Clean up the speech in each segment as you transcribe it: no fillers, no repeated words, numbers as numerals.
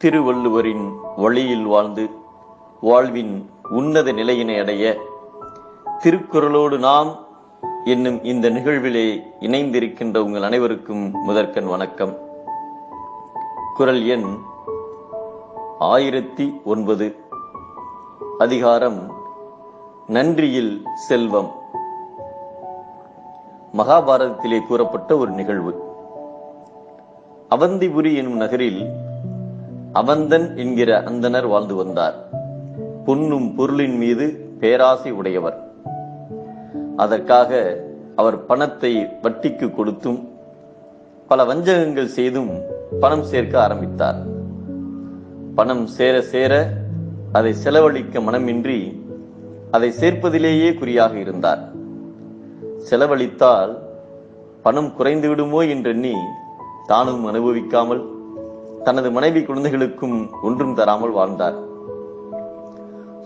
திருவள்ளுவரின் வழியில் வாழ்ந்து வாழ்வின் உன்னத நிலையினை அடைய திருக்குறளோடு நாம் என்னும் இந்த நிகழ்விலே இணைந்திருக்கின்ற உங்கள் அனைவருக்கும் முதற்கண் வணக்கம். குறள் எண் 1009. அதிகாரம் நன்றியில் செல்வம். மகாபாரதத்திலே கூறப்பட்ட ஒரு நிகழ்வு. அவந்திபுரி எனும் நகரில் அவந்தன் என்கிற அந்தனர் வாழ்ந்து வந்தார். பொன்னும் பொருளின் மீது பேராசை உடையவர். அதற்காக அவர் பணத்தை வட்டிக்கு கொடுத்தும் பல வஞ்சகங்கள் செய்தும் பணம் சேர்க்க ஆரம்பித்தார். பணம் சேர சேர அதை செலவழிக்க மனமின்றி அதை சேர்ப்பதிலேயே குறியாக இருந்தார். செலவழித்தால் பணம் குறைந்து விடுமோ என்றெண்ணி தானும் அனுபவிக்காமல் தனது மனைவி குழந்தைகளுக்கும் ஒன்றும் தராமல் வாழ்ந்தார்.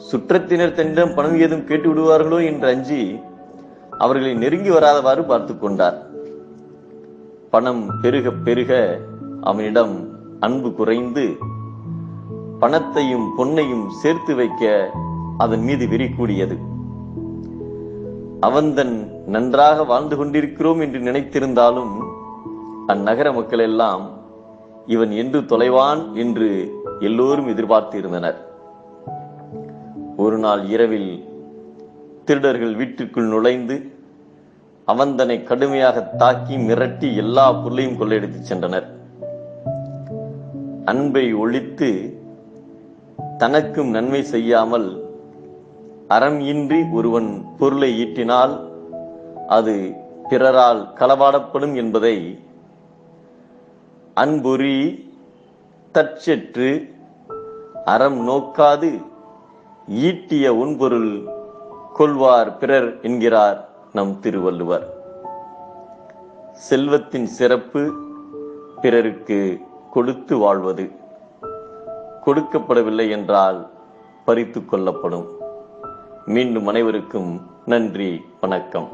சுற்றத்தினர் தன்னிடம் பணம் ஏதும் கேட்டு விடுவார்களோ என்று அஞ்சி அவர்களை நெருங்கி வராதவாறு பார்த்து கொண்டார். பணம் பெருக பெருக அவனிடம் அன்பு குறைந்து பணத்தையும் பொன்னையும் சேர்த்து வைக்க அதன் மீது வெறி கூடியது. அவன்தன் நன்றாக வாழ்ந்து கொண்டிருக்கிறோம் என்று நினைத்திருந்தாலும் அந்நகர மக்கள் எல்லாம் இவன் என்று தொலைவான் என்று எல்லோரும் எதிர்பார்த்து இருந்தனர். ஒரு நாள் இரவில் திருடர்கள் வீட்டுக்குள் நுழைந்து அவன்தனை கடுமையாக தாக்கி மிரட்டி எல்லா பொருளையும் கொள்ளையடித்து சென்றனர். அன்பை ஒழித்து தனக்கும் நன்மை செய்யாமல் அறம் இன்றி ஒருவன் பொருளை ஈட்டினால் அது பிறரால் களவாடப்படும் என்பதை அன்பொறி தற்செற்று அறம் நோக்காது ஈட்டிய உன்பொருள் கொள்வார் பிறர் என்கிறார் நம் திருவள்ளுவர். செல்வத்தின் சிறப்பு பிறருக்கு கொடுத்து வாழ்வது. கொடுக்கப்படவில்லை என்றால் பறித்து கொள்ளப்படும். மீண்டும் அனைவருக்கும் நன்றி, வணக்கம்.